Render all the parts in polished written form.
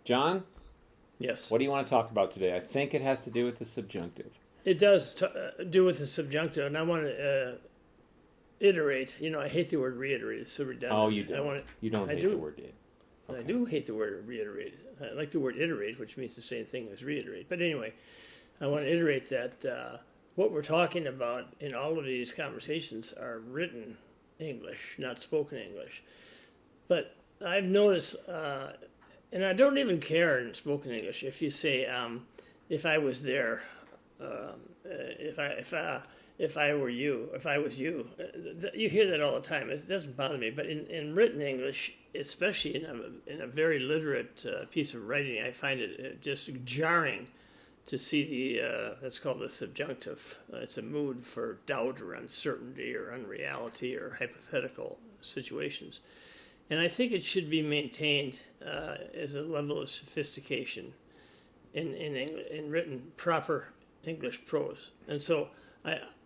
John, Yes. what do you want to talk about today? I think it has to do with the subjunctive. It does do with the subjunctive, and I want to iterate. I hate the word reiterate. It's so redundant. Oh, you don't. I want You don't hate the word it. I do hate the word reiterate. I like the word iterate, which means the same thing as reiterate. But anyway, I want to iterate that what we're talking about in all of these conversations are written English, not spoken English. But I've noticed, and I don't even care in spoken English, if you say, if I was there, if I were you, if I was you, you hear that all the time. It doesn't bother me. But in written English, especially in a very literate piece of writing, I find it just jarring to see that's called the subjunctive. It's a mood for doubt or uncertainty or unreality or hypothetical situations. And I think it should be maintained as a level of sophistication in written proper English prose. And so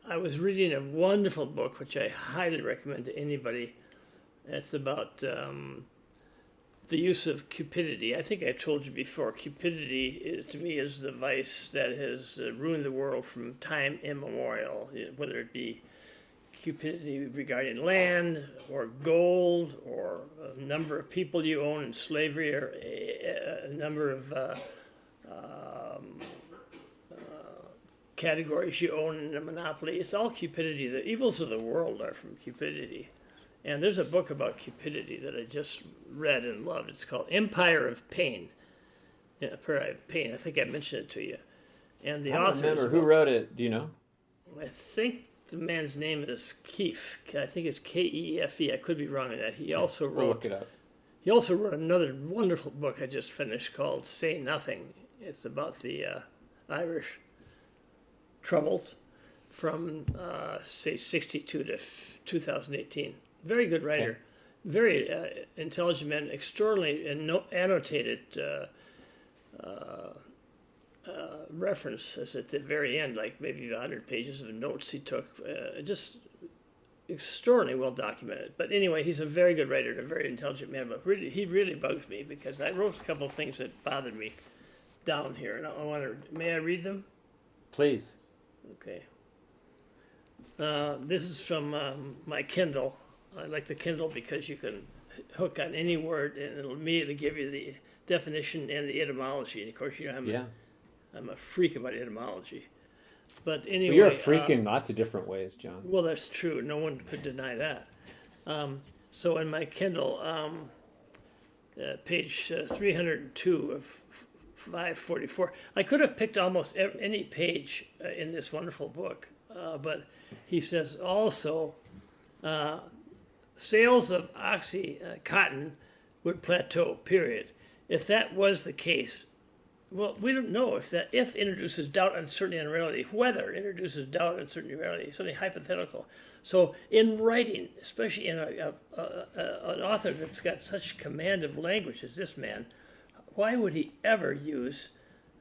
I was reading a wonderful book, which I highly recommend to anybody. It's about the use of cupidity. I think I told you before, cupidity to me is the vice that has ruined the world from time immemorial, whether it be cupidity regarding land or gold or a number of people you own in slavery or a number of categories you own in a monopoly. It's all cupidity. The evils of the world are from cupidity. And there's a book about cupidity that I just read and loved. It's called Empire of Pain. Empire of Pain. I think I mentioned it to you. And the I author. don't remember. Who wrote it? Do you know? I think the man's name is Keefe. I think it's Keefe. I could be wrong on that. He also We'll wrote. look it up. He also wrote another wonderful book I just finished called Say Nothing. It's about the Irish Troubles from, say, 62 to 2018. Very good writer. Okay. Very intelligent man, extraordinarily annotated references at the very end, like maybe 100 pages of notes he took. Just extraordinarily well documented. But anyway, he's a very good writer and a very intelligent man. But really, he really bugs me because I wrote a couple of things that bothered me down here, and I want to. May I read them? Please. Okay. This is from my Kindle. I like the Kindle because you can hook on any word and it'll immediately give you the definition and the etymology. And of course, I'm a freak about etymology. But anyway, Well, you're a freak in lots of different ways, John. well, that's true. No one could deny that. So in my Kindle, page 302 of 544, I could have picked almost any page in this wonderful book, but he says also sales of Oxycontin would plateau, period. If that was the case, well, we don't know if introduces doubt, uncertainty, and unreality. Whether introduces doubt, uncertainty, and unreality, something hypothetical. So in writing, especially in an author that's got such command of language as this man, why would he ever use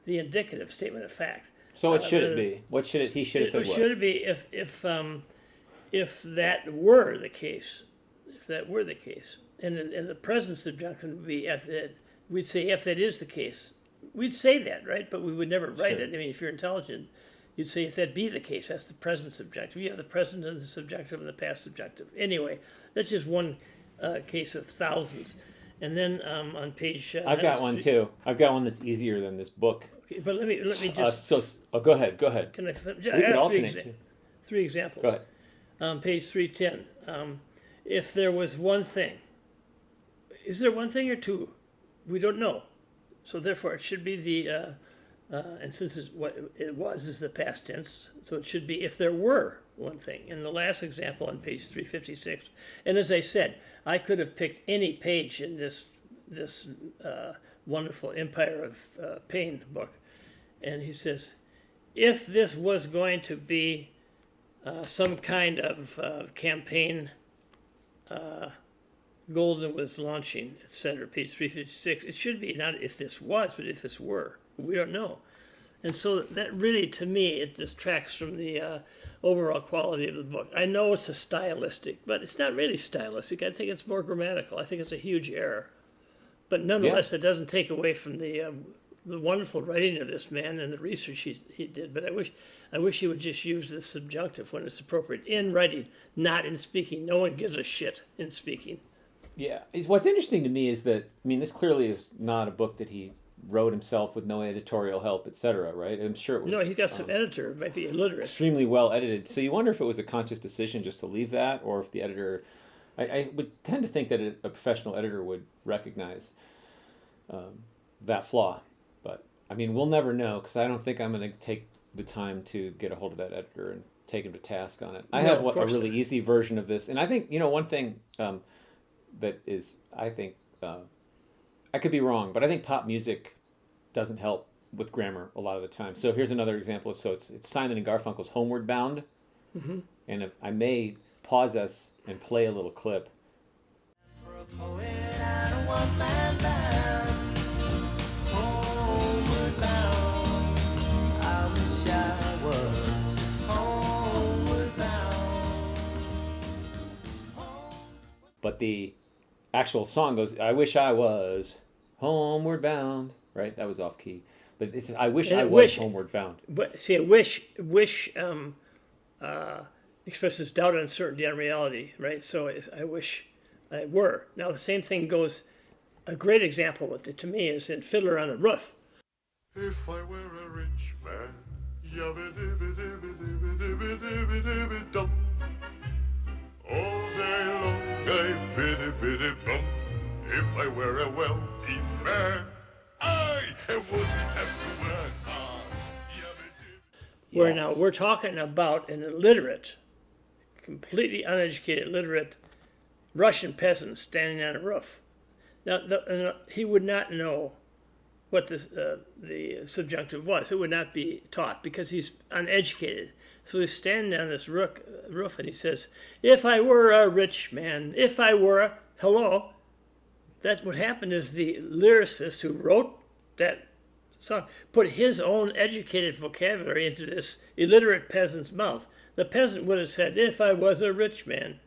the indicative statement of fact? So what should it be? What should it? He should have said what? Should it be if that were the case? If that were the case, and the present subjunctive would be we'd say if that is the case. We'd say that, right? But we would never write Sure. it. I mean, if you're intelligent, you'd say if that be the case, that's the present subjunctive. You have the present and the subjunctive and the past subjunctive. Anyway, that's just one case of thousands. And then on page... I've got one too. I've got one that's easier than this book. Okay, but let me just... Go ahead. Can I We could alternate too. three examples. Go ahead. Page 310. If there was one thing, is there one thing or two? We don't know. So therefore, it should be the, and since what it was is the past tense, so it should be if there were one thing. In the last example on page 356, and as I said, I could have picked any page in this wonderful Empire of Pain book, and he says, if this was going to be some kind of campaign. Golden was launching, etc., page 356. It should be not if this was, but if this were. We don't know. And so that really, to me, it distracts from the overall quality of the book. I know it's a stylistic, but it's not really stylistic. I think it's more grammatical. I think it's a huge error. But nonetheless, it doesn't take away from the wonderful writing of this man and the research he did. But I wish he would just use the subjunctive when it's appropriate in writing, not in speaking. No one gives a shit in speaking. Yeah. What's interesting to me is that, I mean, this clearly is not a book that he wrote himself with no editorial help, etc., right? I'm sure it was... No, he got some editor, might be illiterate. Extremely well edited. So you wonder if it was a conscious decision just to leave that, or if the editor... I would tend to think that a professional editor would recognize that flaw. But, I mean, we'll never know, because I don't think I'm going to take the time to get a hold of that editor and take him to task on it. I have a really easy version of this. And I think, one thing that is, I think, I could be wrong, but I think pop music doesn't help with grammar a lot of the time. So here's another example. So it's Simon and Garfunkel's Homeward Bound. Mm-hmm. And if I may pause us and play a little clip. For a poet and a one-man band, homeward bound, I wish I was homeward bound. But the actual song goes, I wish I was homeward bound, right? That was off key. But it's, I wish I was homeward bound. But see, a wish expresses doubt, uncertainty, unreality, right? So I wish I were. Now the same thing goes, a great example to me is in Fiddler on the Roof. If I were a rich man, yabba-dibba-dibba-dibba-dibba-dibba-dibba-dum, all day long I biddy-biddy-bum. If I were a wealthy man, I wouldn't have to work hard. Where now we're talking about an illiterate, completely uneducated, illiterate Russian peasant standing on a roof. Now, he would not know what the subjunctive was. It would not be taught because he's uneducated. So he's standing on this roof and he says, if I were a rich man, if I were a... Hello? That's what happened is the lyricist who wrote that song put his own educated vocabulary into this illiterate peasant's mouth. The peasant would have said, if I was a rich man.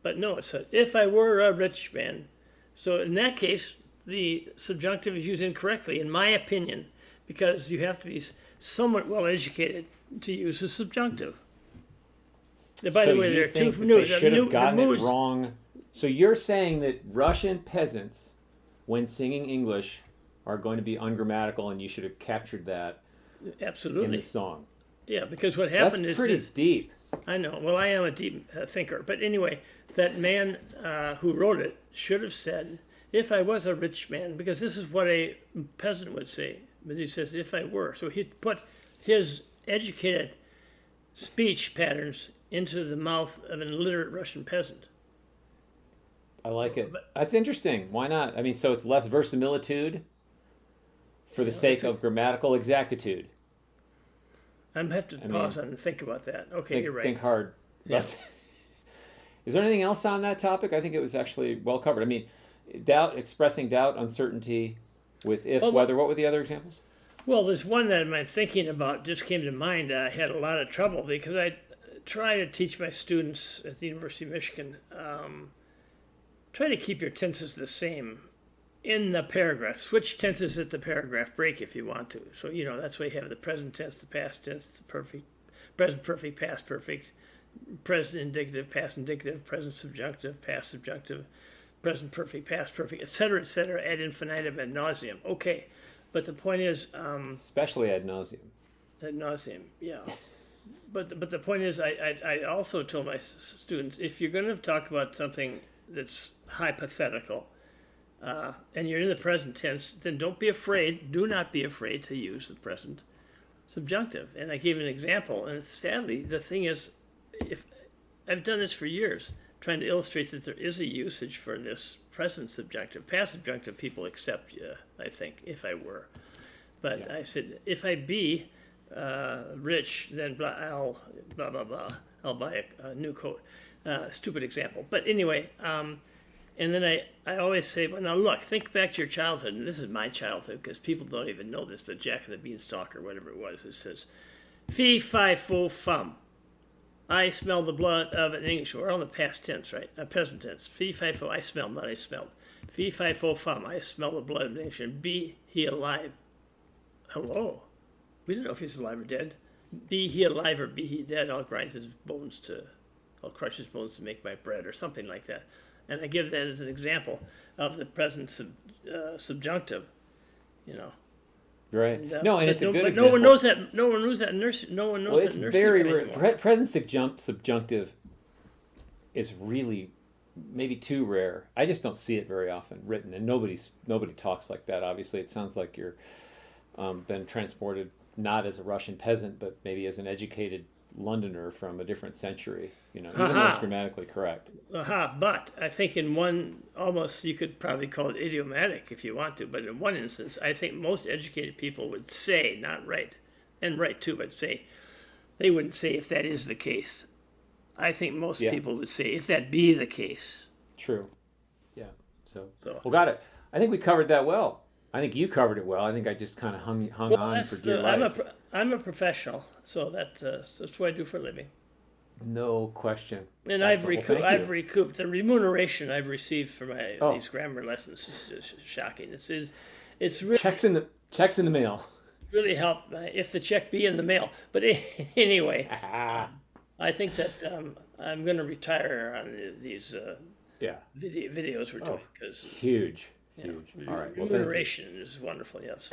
But no, it said, if I were a rich man. So in that case, the subjunctive is used incorrectly, in my opinion, because you have to be somewhat well educated to use the subjunctive. By the way, there are two moods. They should have gotten it wrong. So you're saying that Russian peasants, when singing English, are going to be ungrammatical, and you should have captured that absolutely in the song. Yeah, because what happened is pretty deep. I know. Well, I am a deep thinker, but anyway, that man who wrote it should have said, "If I was a rich man," because this is what a peasant would say. But he says, "If I were," so he put his educated speech patterns into the mouth of an illiterate Russian peasant. I like it. That's interesting. Why not? I mean, so it's less verisimilitude for the sake of grammatical exactitude. I'm going to have to pause and think about that. Okay, you're right. Think hard. Yeah. Is there anything else on that topic? I think it was actually well covered. I mean, expressing doubt, uncertainty with if, whether. What were the other examples? Well, there's one that I'm thinking about, just came to mind. I had a lot of trouble because I try to teach my students at the University of Michigan, try to keep your tenses the same in the paragraph. Switch tenses at the paragraph break if you want to. So, that's why you have the present tense, the past tense, the perfect, present perfect, past perfect, present indicative, past indicative, present subjunctive, past subjunctive, present perfect, past perfect, etc., ad infinitum, ad nauseum. Okay, but the point is... especially ad nauseum. Ad nauseum, yeah. But the point is, I also told my students, if you're going to talk about something that's hypothetical, and you're in the present tense, then don't be afraid, do not be afraid to use the present subjunctive. And I gave an example, and sadly, the thing is, if I've done this for years, trying to illustrate that there is a usage for this present subjunctive. Past subjunctive people accept, I think, if I were. But yeah. I said, if I be rich, then I'll blah, blah, blah. I'll buy a new coat. Stupid example. But anyway, and then I always say, well, now look, think back to your childhood. And this is my childhood because people don't even know this, but Jack and the Beanstalk or whatever it was, it says, fee, fi, fo, fum. I smell the blood of an English. We're on the past tense, right? Present tense. Fee, fi, fo, I smell, not I smelled. Fee, fi, fo, fum, I smell the blood of an English. And be he alive. Hello. We don't know if he's alive or dead. Be he alive or be he dead, I'll crush his bones to make my bread, or something like that. And I give that as an example of the present subjunctive, you know. Right. And, No, and it's a good but example. no one knows that. No one knows that nurse. No one knows Well, that it's nursing very rate rare. anymore. Present subjunctive is really maybe too rare. I just don't see it very often written, and nobody talks like that. Obviously, it sounds like you're been transported not as a Russian peasant, but maybe as an educated Londoner from a different century. You know, even though it's grammatically correct. But I think in one, almost you could probably call it idiomatic if you want to, but in one instance, I think most educated people would say, not write, and write too, but say, they wouldn't say if that is the case. I think most people would say if that be the case. True. Yeah. So So- got it. I think we covered that well. I think you covered it well. I think I just kind of hung on for dear life. I'm a professional, so that's what I do for a living. No question. And Excellent. Well, thank you. I've recouped the remuneration I've received for these grammar lessons. Is shocking. It's really, Checks in the mail. really helped if the check be in the mail. But anyway, I think that I'm going to retire on these Yeah. videos we're doing because Huge. All right. Well, thank you. remuneration is wonderful. Yes.